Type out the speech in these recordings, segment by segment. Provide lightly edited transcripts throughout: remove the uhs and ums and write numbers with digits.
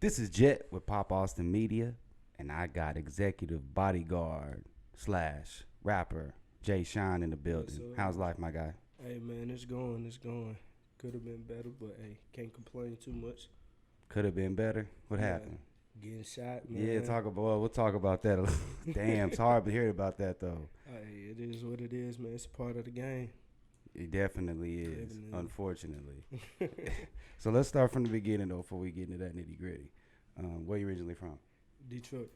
This is Jet with Pop Austin Media, and I got executive bodyguard slash rapper JSHiNEE in the building. How's life, my guy? Hey man, it's going, it's going. Could have been better, but hey, can't complain too much. Could have been better. What Yeah, happened? getting shot, man. Yeah, we'll talk about that. Damn, it's hard to hear about that though. Hey, it is what it is, man. It's a part of the game. It definitely is, Definitely. unfortunately. So let's start from the beginning though, before we get into that nitty gritty. Where you originally from? Detroit.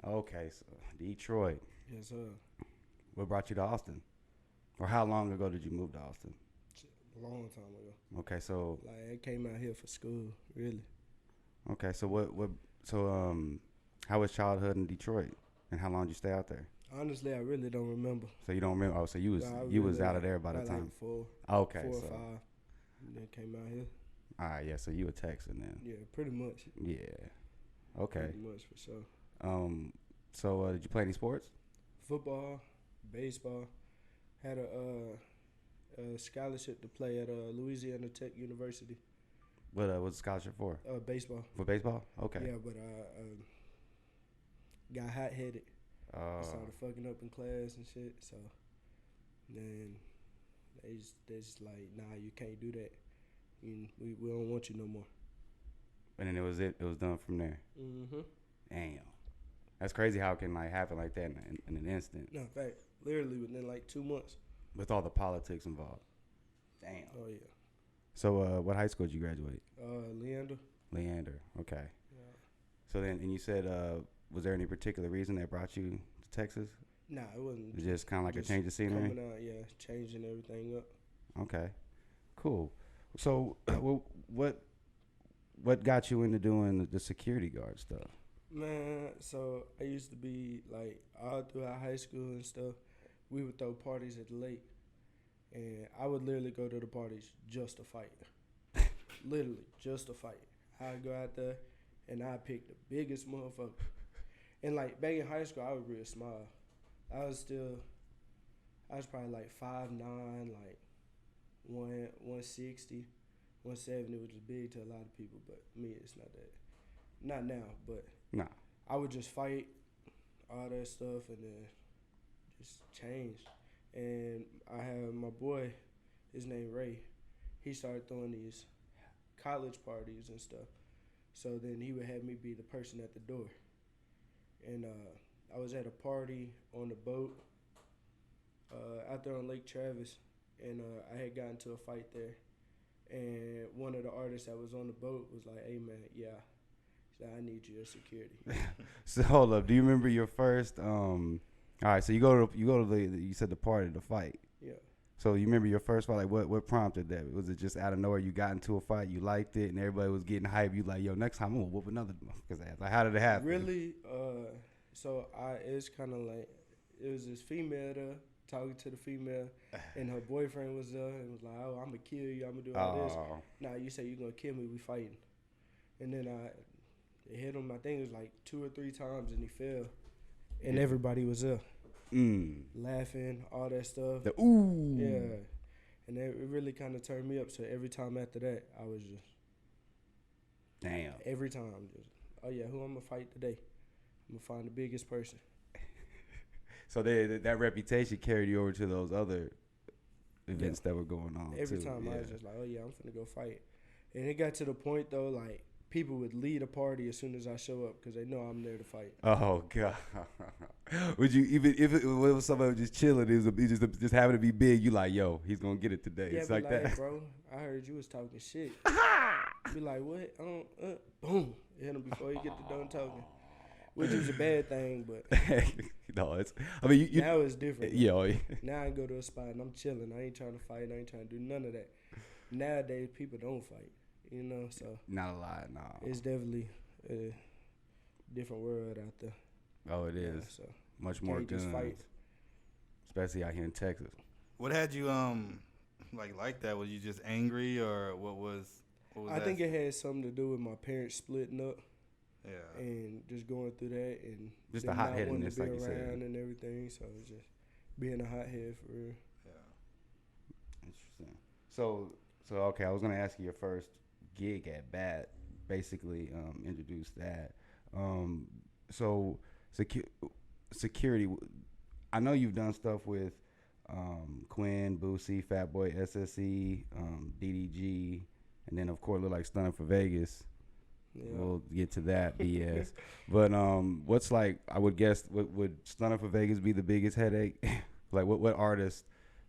Okay, so Detroit. Yes, sir. What brought you to Austin? Or how long ago did you move to Austin? A long time ago. Okay, so Like I came out here for school, really. okay, so how was childhood in Detroit, and how long did you stay out there? Honestly, I really don't remember. So you don't remember? Oh, so you was Nah, I you was really out of there by the like time. four Okay, or so five. And then came out here. all right, yeah. So you a Texan then? Yeah, pretty much. Yeah. Okay. Pretty much for sure. So did you play any sports? Football, baseball. Had a scholarship to play at Louisiana Tech University. What was the scholarship for? Baseball. For baseball? Okay. Yeah, but got hot headed. Uh, Started fucking up in class and shit. So then they just like, nah, you can't do that. We don't want you no more. and then it was done from there. Mm-hmm. Damn. That's crazy how it can like happen like that in an instant No, in fact, literally within like 2 months. with all the politics involved. Damn. Oh yeah. So what high school did you graduate? Leander. Leander. Okay. Yeah. So then, and you said, was there any particular reason that brought you to Texas? Nah, it wasn't. It's just kind of like just a change of scenery? Coming out, yeah, changing everything up. Okay. Cool. So what got you into doing the security guard stuff? Man, so I used to be like all throughout high school and stuff. We would throw parties at the lake, and I would literally go to the parties just to fight. Literally, just to fight. I'd go out there, and I'd pick the biggest motherfucker. And like back in high school, I was real small. I was probably like 5'9", like 160, 170, which is big to a lot of people, but me, it's not that. Not now, but Nah. I would just fight all that stuff and then just change. And I have my boy, his name Ray. He started throwing these college parties and stuff. So then he would have me be the person at the door. And I was at a party on the boat out there on Lake Travis, and I had gotten into a fight there. And one of the artists that was on the boat was like, "Hey man, yeah, I need you as security." So hold up. Do you remember your first? All right. So you go to you said the party, the fight. Yeah. So you remember your first fight? Like what prompted that? Was it just out of nowhere? You got into a fight, you liked it, and everybody was getting hyped. You like, yo, next time I'm gonna whoop another motherfucker's ass. Like, how did it happen? Really, so it's kind of like, it was this female there talking to the female, and her boyfriend was there and was like, "Oh, I'm gonna kill you. I'm gonna do all this." Oh. Nah, you say you're gonna kill me. We fighting. And then I hit him. I think it was like 2 or 3 times, and he fell. And Yeah. everybody was there, laughing, all that stuff. The ooh. Yeah, and it really kind of turned me up. So every time after that, I was just Damn. every time just, oh yeah, who I'm gonna fight today? I'm gonna find the biggest person. So that reputation carried you over to those other events that were going on. Every too. time Yeah. I was just like, oh yeah, I'm finna go fight. And it got to the point though, like people would leave a party as soon as I show up because they know I'm there to fight. Oh god. Would you even if it was somebody just chilling? It was just having to be big. You like, yo, he's gonna get it today. Yeah, It's be like that. "Hey, bro, I heard you was talking shit." Be like, "What?" Boom, hit him before he get to done talking, which is a bad thing, but No, it's. I mean, you now it's different. yeah. Oh, yeah. Now I go to a spot and I'm chilling. I ain't trying to fight. I ain't trying to do none of that. Nowadays, people don't fight, so Not a lot. No. it's definitely a different world out there. Oh, it Yeah, is so much more can't just guns, fight. especially out here in Texas. What had you like that? Was you just angry, or what was I that? think it had something to do with my parents splitting up. Yeah. And just going through that and Just them the not wanting hot-headedness, to be like you said. around and everything. So it's just being a hothead for real. Yeah. Interesting. So okay, I was gonna ask you your first gig at bat. basically introduce that. Um, so security. I know you've done stuff with Quinn, Boosie, Fatboy, SSE, DDG, and then of course look like Stunna4Vegas. Yeah. We'll get to that BS. But what's like? I would guess would Stunna4Vegas be the biggest headache? Like what artist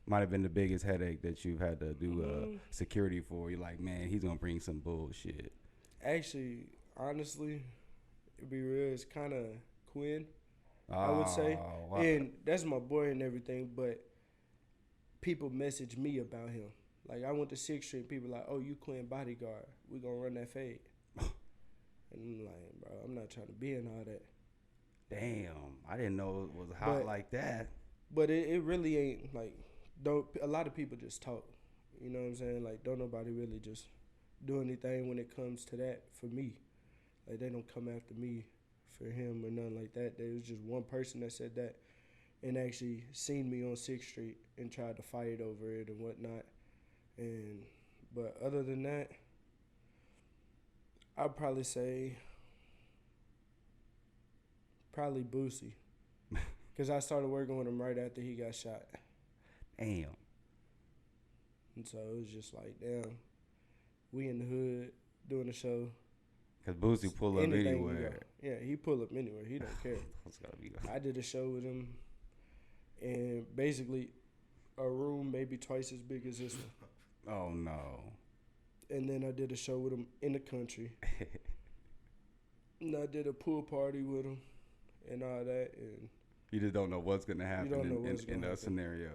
might have been the biggest headache that you've had to do security for? You're like, man, he's gonna bring some bullshit. Actually, honestly, to be real, it's kind of Quinn. I would say, Wow. and that's my boy and everything. But people message me about him. Like I went to 6th Street, people like, "Oh, you Quinn bodyguard? We gonna run that fade." And I'm like, bro, I'm not trying to be in all that. Damn, I didn't know it was hot like that. But it really ain't like. Don't a lot of people just talk. You know what I'm saying? Like don't nobody really just do anything when it comes to that for me. Like they don't come after me for him or nothing like that. There was just one person that said that and actually seen me on 6th Street and tried to fight over it and whatnot. And but other than that, I'd probably say probably Boosie. Because I started working with him right after he got shot. Damn. And so it was just like, damn, we in the hood doing a show. Because Boosie pull up anywhere. Yeah, he pull up anywhere. He don't care. I did a show with him, and basically a room maybe twice as big as this one. Oh, no. And then I did a show with him in the country. And I did a pool party with him and all that. And you just don't know what's going to happen in those happen. scenarios.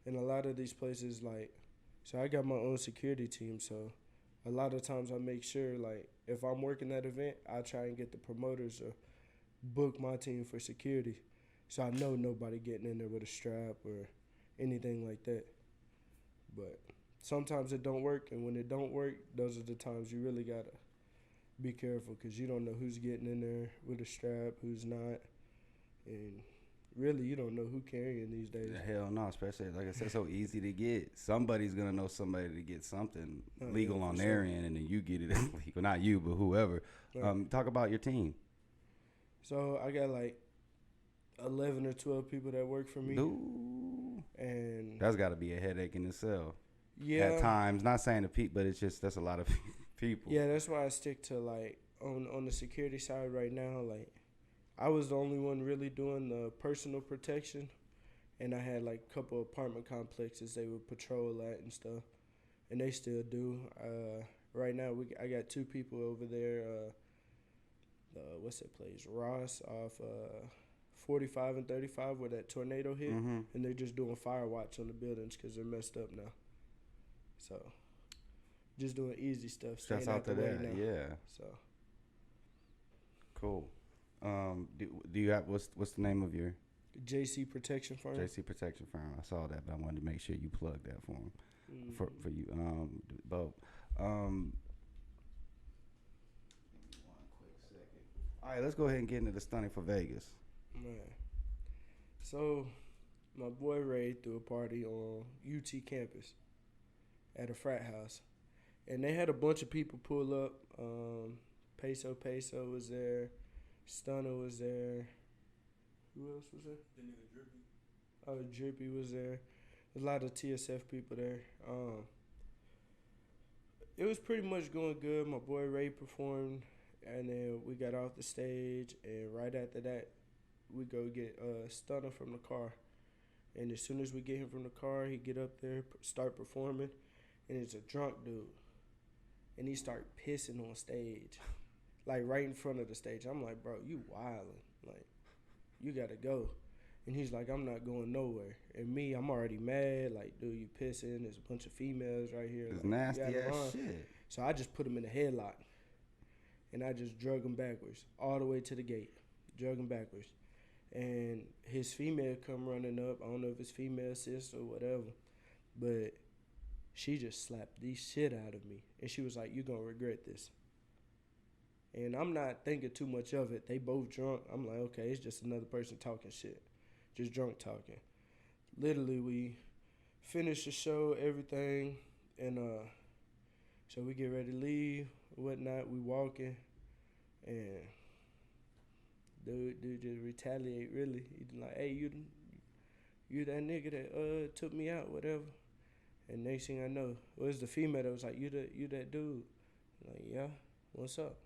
And a lot of these places, like, so I got my own security team, so a lot of times I make sure, like, if I'm working that event, I try and get the promoters to book my team for security. So I know nobody getting in there with a strap or anything like that. But sometimes it don't work, and when it don't work, those are the times you really got to be careful because you don't know who's getting in there with a strap, who's not, and really you don't know who carrying these days. Hell no, especially, like I said, so easy to get. Somebody's going to know somebody to get something legal on their end, and then you get it illegal. Not you, but whoever. Talk about your team. So I got like 11 or 12 people that work for me. Dude. And that's got to be a headache in itself. Yeah. At times, not saying to Pete, but it's just that's a lot of people. Yeah, that's why I stick to like on the security side right now. Like I was the only one really doing the personal protection, and I had like a couple apartment complexes they would patrol at and stuff, and they still do. Right now I got 2 people over there. What's that place? Ross off 45 and 35 where that tornado hit, and they're just doing fire watch on the buildings because they're messed up now. So, just doing easy stuff. Shouts out to that, now. Yeah. So, cool. Do you have what's the name of your JC Protection Firm? JC Protection Firm. I saw that, but I wanted to make sure you plugged that for them, for you both. One quick second. All right, let's go ahead and get into the Stunna4Vegas. Man, so my boy Ray threw a party on UT campus at a frat house, and they had a bunch of people pull up. Peso was there, Stunna was there. Who else was there? The nigga Drippy. Oh, Drippy was there. There's a lot of TSF people there. It was pretty much going good. My boy Ray performed, and then we got off the stage, and right after that, we go get Stunna from the car. And as soon as we get him from the car, he get up there, start performing, and it's a drunk dude. And he start pissing on stage, like right in front of the stage. I'm like, bro, you wildin'. Like, you got to go. And he's like, I'm not going nowhere. And me, I'm already mad. Like, dude, you pissing. There's a bunch of females right here. It's like, nasty ass shit. So I just put him in a headlock. And I just drug him backwards, all the way to the gate. Drug him backwards. And his female come running up. I don't know if it's female sister or whatever. But she just slapped the shit out of me. And she was like, you going to regret this. And I'm not thinking too much of it. They both drunk. I'm like, okay, it's just another person talking shit. Just drunk talking. Literally, we finished the show, everything. And so we get ready to leave. whatnot. We walking, and dude just retaliate. Really, he like, hey, you that nigga that took me out, whatever. And next thing I know, it was the female that was like, you that dude. I'm like, yeah, what's up?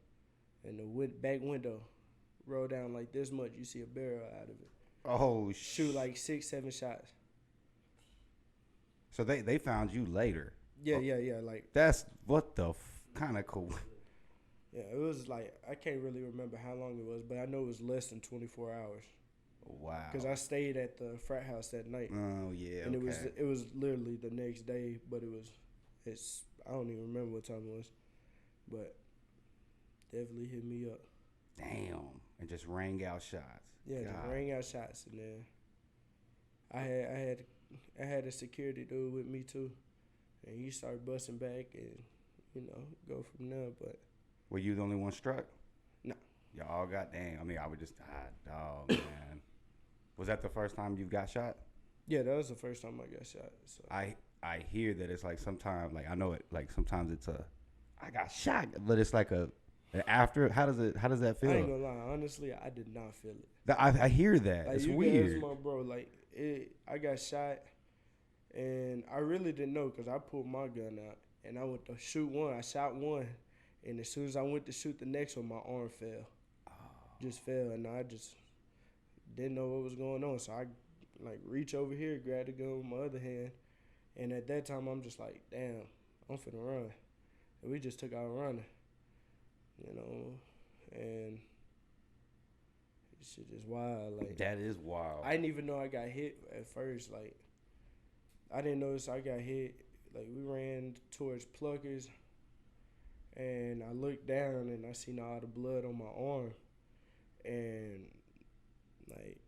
And the back window roll down like this much. You see a barrel out of it. Oh, Shoot like 6-7 shots. So they found you later. Yeah. Like That's what the kind of cool. yeah, it was like I can't really remember how long it was, but I know it was less than 24 hours. Wow. Because I stayed at the frat house that night. Oh yeah. And okay. it was literally the next day, but it's I don't even remember what time it was, but definitely hit me up. Damn. And just rang out shots. Yeah, God. just rang out shots, and then I had a security dude with me too, and he started busting back, and go from there. But Were you the only one struck? no, Y'all all got damn. I mean, I would just dog, man. Was that the first time you got shot? yeah, that was the first time I got shot. So I hear that it's like sometimes like I know it like sometimes it's I got shot, but it's like an after. How does that feel? I ain't gonna lie, honestly, I did not feel it. I hear that. Like, it's you weird. Guys, my bro, like I got shot, and I really didn't know because I pulled my gun out and I went to shoot one. I shot one, and as soon as I went to shoot the next one, my arm fell. Just fell, and I just didn't know what was going on. So I like reach over here, grab the gun with my other hand, and at that time I'm just like, damn, I'm finna run. And we just took out running, and this shit is wild. Like That is wild. I didn't even know I got hit at first. Like I didn't notice I got hit. Like we ran towards Pluckers, and I looked down and I seen all the blood on my arm, and like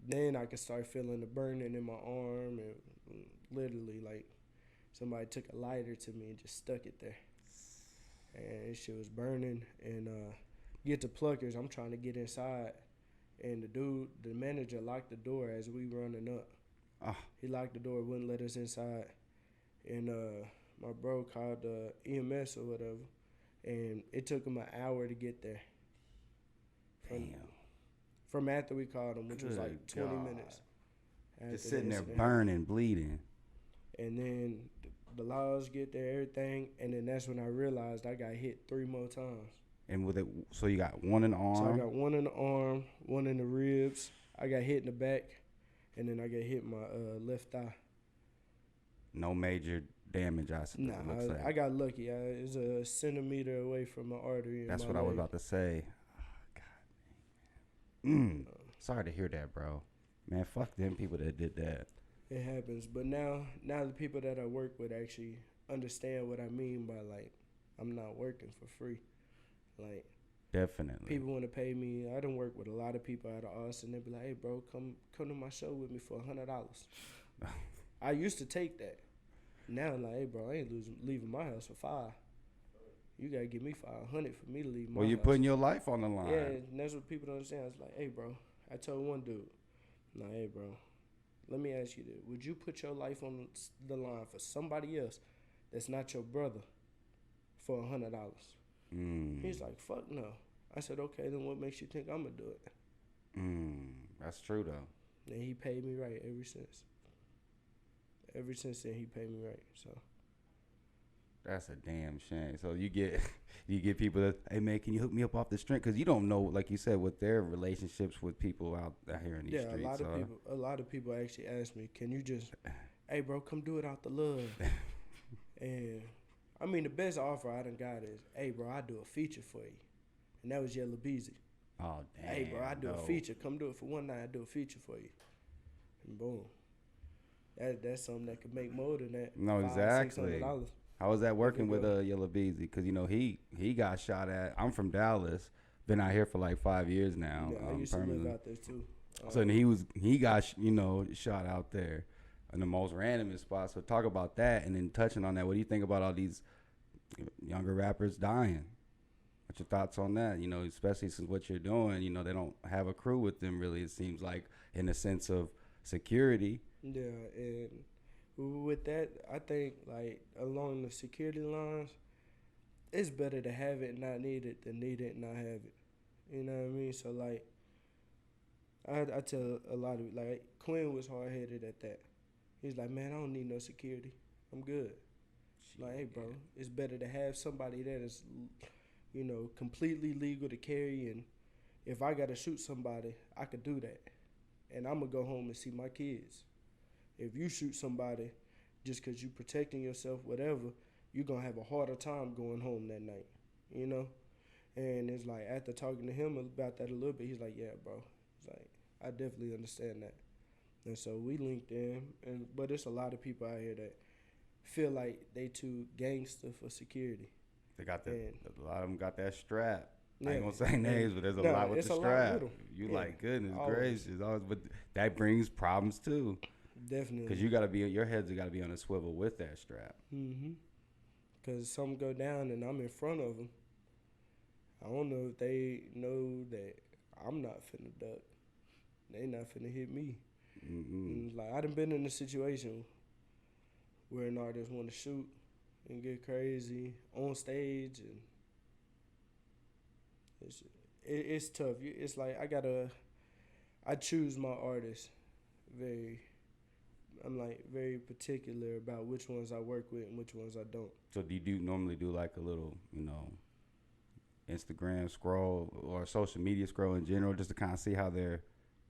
then I could start feeling the burning in my arm, and literally like somebody took a lighter to me and just stuck it there, and shit was burning. And get to Pluckers, I'm trying to get inside, and the manager locked the door as we running up. He locked the door, wouldn't let us inside, and my bro called EMS or whatever, and it took him an hour to get there. Damn. From after we called him, which was like 20 God. minutes. Just sitting there burning, bleeding. And then the laws get there, everything, and then that's when I realized I got hit 3 more times. And with it, so you got one in the arm. So I got one in the arm, one in the ribs. I got hit in the back, and then I got hit in my left thigh. No major damage, I suppose. Nah, I got lucky. It was a centimeter away from my artery. That's what I was about to say. Oh, God. Sorry to hear that, bro. Man, fuck them people that did that. It happens, but now the people that I work with actually understand what I mean by like I'm not working for free. Like Definitely. people want to pay me. I done work with a lot of people out of Austin. They be like, "Hey, bro, come to my show with me for $100." I used to take that. Now I'm like, "Hey, bro, I ain't leaving my house for $5. You gotta give me $500 for me to leave my house." Well, you're putting your life on the line. Yeah, and that's what people don't understand. I was like, "Hey, bro," I told one dude, "Like, hey, bro, let me ask you this: would you put your life on the line for somebody else that's not your brother for $100?" He's like, "Fuck no." I said, "Okay, then what makes you think I'm gonna do it?" That's true though. And he paid me right ever since. Ever since then, he paid me right. So That's a damn shame. So you get people that, hey man, can you hook me up off the street? Because you don't know, like you said, with their relationships with people out here in these streets. Yeah, a lot of people actually ask me, "Can you just, hey bro, come do it out the love?" And I mean, the best offer I done got is, "Hey bro, I do a feature for you," and that was Yellow Beezy. Oh damn. "Hey bro, I do a feature. Come do it for one night. I do a feature for you," and boom. That's something that could make more than that. No, exactly. $600. How was that working with Yellow Beezy? Because he got shot at. I'm from Dallas. Been out here for like 5 years now. Yeah, I used to live out there too. So then he got shot out there in the most randomest spots. So talk about that, and then touching on that. What do you think about all these younger rappers dying? What's your thoughts on that? Especially since what you're doing, they don't have a crew with them really. It seems like in the sense of security. Yeah, and with that, I think like along the security lines, it's better to have it and not need it than need it and not have it. You know what I mean? So like, I tell a lot of like Quinn was hard headed at that. He's like, man, I don't need no security. I'm good. Like, hey, bro, it's better to have somebody that is, completely legal to carry. And if I gotta shoot somebody, I could do that, and I'm gonna go home and see my kids. If you shoot somebody just because you protecting yourself, whatever, you're gonna have a harder time going home that night, you know. And it's like after talking to him about that a little bit, he's like, yeah, bro. He's like, I definitely understand that. And so we linked in, but there's a lot of people out here that feel like they too gangster for security. They got that. A lot of them got that strap. Yeah, I ain't gonna say names, but there's a lot with the strap. You like, goodness gracious, but that brings problems too. Definitely. Because your heads got to be on a swivel with that strap. Mm-hmm. Because something go down and I'm in front of them. I don't know if they know that I'm not finna duck. They not finna hit me. Mm-hmm. Like, I done been in a situation where an artist want to shoot and get crazy on stage, and it's tough. It's like I choose my artists I'm like very particular about which ones I work with and which ones I don't. So do you normally do like a little, Instagram scroll or social media scroll in general, just to kind of see how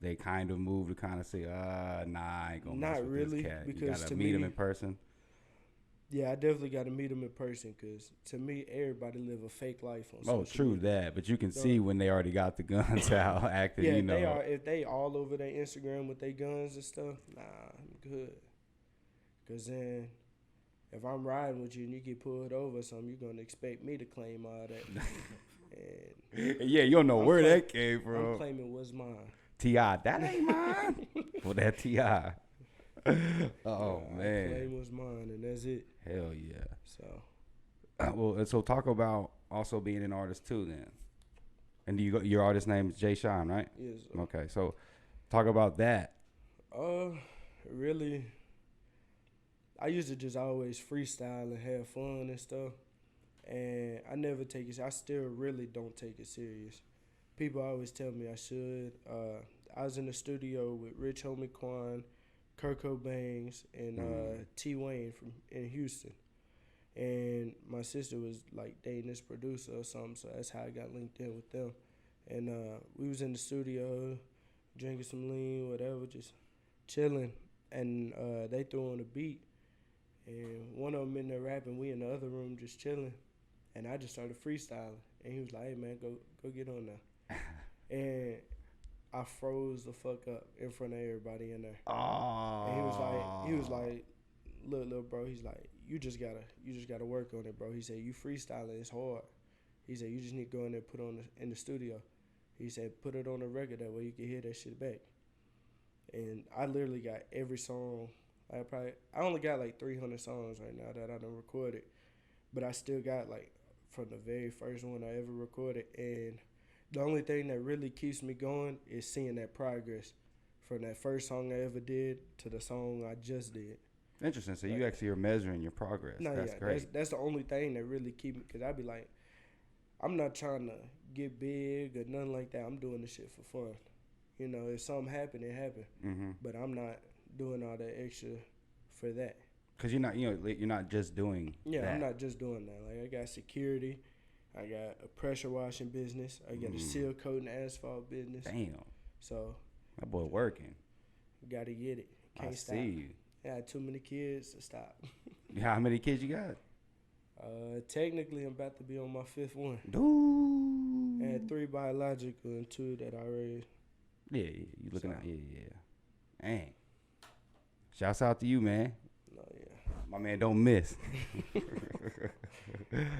they kind of move, to kind of say, nah, I ain't gonna mess with really, this cat. Because you gotta meet him in person. Yeah, I definitely got to meet them in person, because to me, everybody live a fake life on social media. Oh, true that. But you can see when they already got the guns out acting, Yeah, if they all over their Instagram with their guns and stuff, nah, I'm good. Because then if I'm riding with you and you get pulled over or something, you're going to expect me to claim all that. And yeah, you don't know where that came from. I'm claiming what's mine. T.I., that ain't mine. Well, that T.I. Oh, man. Claim was mine, and that's it. Hell yeah. So, so talk about also being an artist too, then. And your artist name is JSHiNEE, right? yes. Okay, so talk about that. Really, I used to just always freestyle and have fun and stuff, and I never take it. I still really don't take it serious. People always tell me I should. I was in the studio with Rich Homie Quan, Kurt Cobain, and T Wayne in Houston, and my sister was like dating this producer or something, so that's how I got linked in with them. And we was in the studio, drinking some lean, whatever, just chilling, and they threw on a beat, and one of them in there rapping, we in the other room just chilling, and I just started freestyling, and he was like, "Hey man, go get on now," and I froze the fuck up in front of everybody in there. Oh. And he was like, look, little bro, he's like, you just gotta work on it, bro. He said, you freestyling is hard. He said, you just need to go in there and put on in the studio. He said, put it on a record, that way you can hear that shit back. And I literally got every song. I only got like 300 songs right now that I done recorded, but I still got like from the very first one I ever recorded. And the only thing that really keeps me going is seeing that progress from that first song I ever did to the song I just did. Interesting. So you actually are measuring your progress. That's great. That's the only thing that really keep me, because I be like, I'm not trying to get big or nothing like that. I'm doing this shit for fun. If something happen, it happen. Mm-hmm. But I'm not doing all that extra for that. Because you're not just doing that. I'm not just doing that. Like, I got security. I got a pressure washing business. I got a seal coating asphalt business. Damn. So that boy working. Got to get it. Can't stop. See you. I had too many kids to stop. How many kids you got? Technically, I'm about to be on my 5th one. Dude. I had 3 biological and 2 that I raised. Yeah, you looking at Dang. Shouts out to you, man. No, yeah. My man don't miss.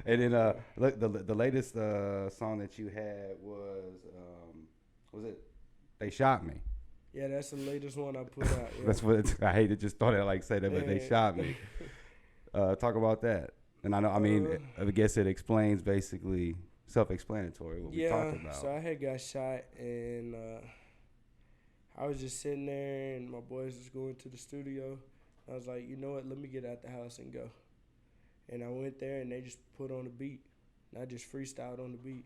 And then the latest song that you had was it They Shot Me? Yeah, that's the latest one I put out. Yeah. That's what I hate to just thought it like say that, but They Shot Me. Talk about that. And I guess it explains basically self-explanatory what we talked about. So I had got shot, and I was just sitting there, and my boys was going to the studio. I was like, you know what? Let me get out the house and go. And I went there, and they just put on a beat. And I just freestyled on the beat.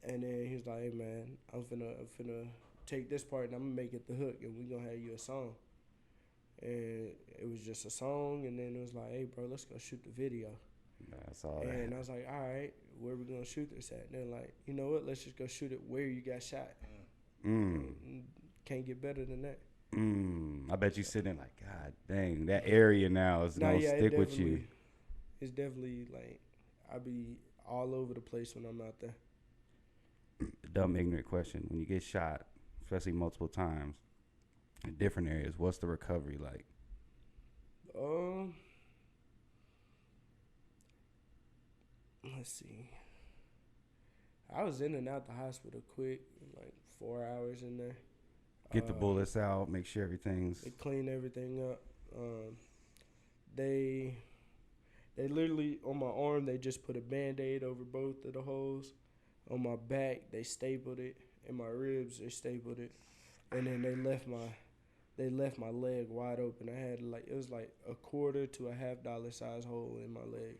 And then he was like, "Hey man, I'm finna take this part and I'm gonna make it the hook, and we gonna have you a song." And it was just a song, and then it was like, "Hey bro, let's go shoot the video." That's all. And I was like, "All right, where we gonna shoot this at?" And they're like, "You know what? Let's just go shoot it where you got shot." Can't get better than that. I bet you sitting like, God dang, that area now is gonna stick with you. It's definitely like I be all over the place when I'm out there. Dumb ignorant question: when you get shot, especially multiple times in different areas, what's the recovery like? Let's see. I was in and out the hospital quick, like 4 hours in there. Get the bullets out, make sure everything's. They clean everything up. They literally on my arm they just put a Band-Aid over both of the holes. On my back they stapled it, and my ribs they stapled it, and then they left my leg wide open. I had it was like a quarter to a $half size hole in my leg,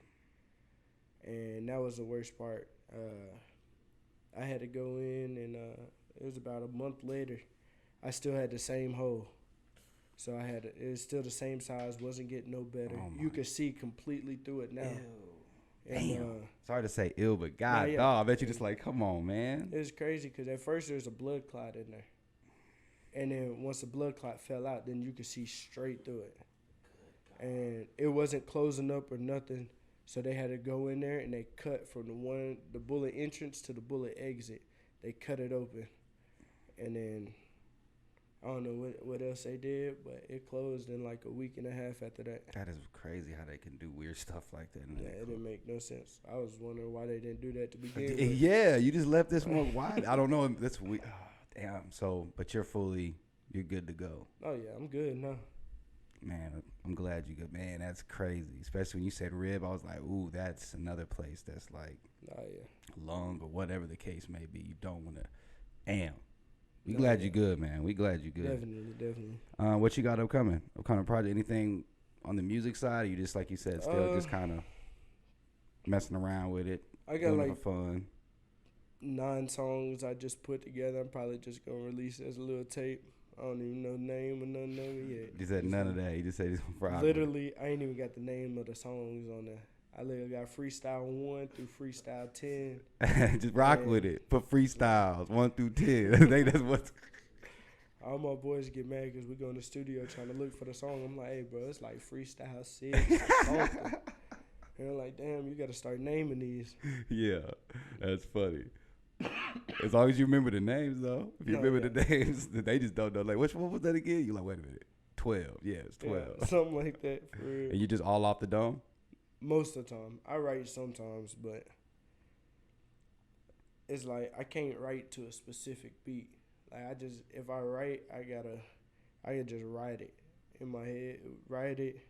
and that was the worst part. I had to go in, and it was about a month later. I still had the same hole, so it was still the same size. Wasn't getting no better. You could see completely through it now. Ew. And, damn. Sorry to say ill, but God, dog, I bet you just like, come on, man. It was crazy because at first there was a blood clot in there, and then once the blood clot fell out, then you could see straight through it, and it wasn't closing up or nothing. So they had to go in there and they cut from the bullet entrance to the bullet exit. They cut it open, and then I don't know what else they did, but it closed in like a week and a half after that. That is crazy how they can do weird stuff like that. Yeah, it didn't make no sense. I was wondering why they didn't do that to begin with. Yeah, you just left this one wide. I don't know. That's weird. Oh, damn. So, but you're good to go. Oh yeah, I'm good now. Man, I'm glad you good. Man, that's crazy. Especially when you said rib, I was like, ooh, that's another place that's like lung or whatever the case may be. You don't want to. Damn. We glad you good, man. We glad you good. Definitely. What you got upcoming? What kind of project? Anything on the music side? Or you just, like you said, still just kind of messing around with it? I got like for fun. 9 songs I just put together. I'm probably just going to release as a little tape. I don't even know the name or nothing of it yet. You said none of that. You just said it's Friday. Literally, I ain't even got the name of the songs on there. I literally got freestyle 1 through freestyle 10. Just rock with it. Put freestyles 1 through 10. I think that's what. All my boys get mad because we go in the studio trying to look for the song. I'm like, hey, bro, it's like freestyle 6 or something. And they're like, damn, you got to start naming these. Yeah, that's funny. As long as you remember the names, though. If you remember the names, they just don't know. Like, what was that again? You're like, wait a minute. 12. Yeah, it's 12. Yeah, something like that, for real. And you just all off the dome? Most of the time. I write sometimes, but it's like I can't write to a specific beat. Like if I write, I can just write it in my head, write it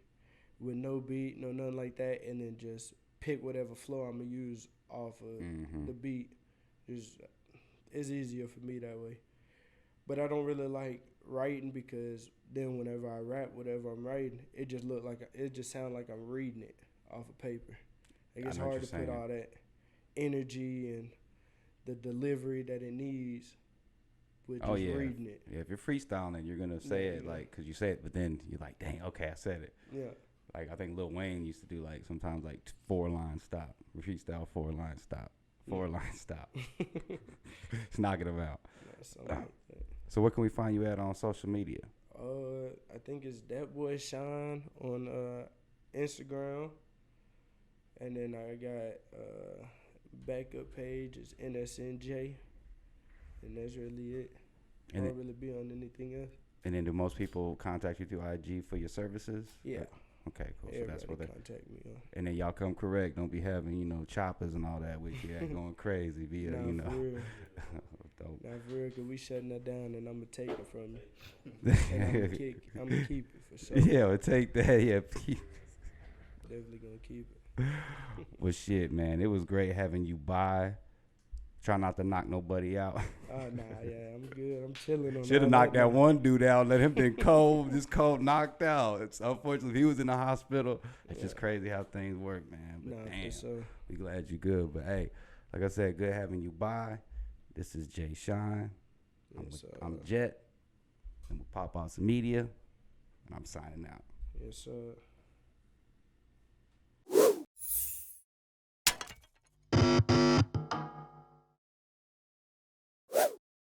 with no beat, no nothing like that, and then just pick whatever flow I'm gonna use off of the beat. It's easier for me that way. But I don't really like writing because then whenever I rap, whatever I'm writing, it just sounds like I'm reading it off of paper. Like it's hard to put all that energy and the delivery that it needs with just reading it. Yeah, if you're freestyling, you're gonna say it like because you say it, but then you're like, dang, okay, I said it. Yeah. Like I think Lil Wayne used to do like sometimes like 4 line stop, freestyle 4 line stop, 4 line stop. It's knocking them out. Yeah, like that. So where can we find you at on social media? I think it's That Boy Shine on Instagram. And then I got backup page is NSNJ, and that's really it. I don't really be on anything else. And then do most people contact you through IG for your services? Yeah. Okay, cool. Everybody so that's what they contact me on. And then y'all come correct. Don't be having choppers and all that with you going crazy via For real. Dope. Not for real, because we shutting that down and I'm going to take it from you. And I'm going to keep it for sure. Yeah, we'll take that. Yeah. Definitely going to keep it. Well, shit, man. It was great having you by. Try not to knock nobody out. Nah, yeah, I'm good. I'm chilling on Should have all knocked that now. one dude out, let him been cold, just cold, knocked out. It's unfortunately he was in the hospital. It's just Yeah. crazy how things work, man. But Nah, damn, for sure. we glad you good. But hey, like I said, good having you by. This is Jay Shine. Yes, I'm Jet. And we'll pop out some media, and I'm signing out. yes, sir.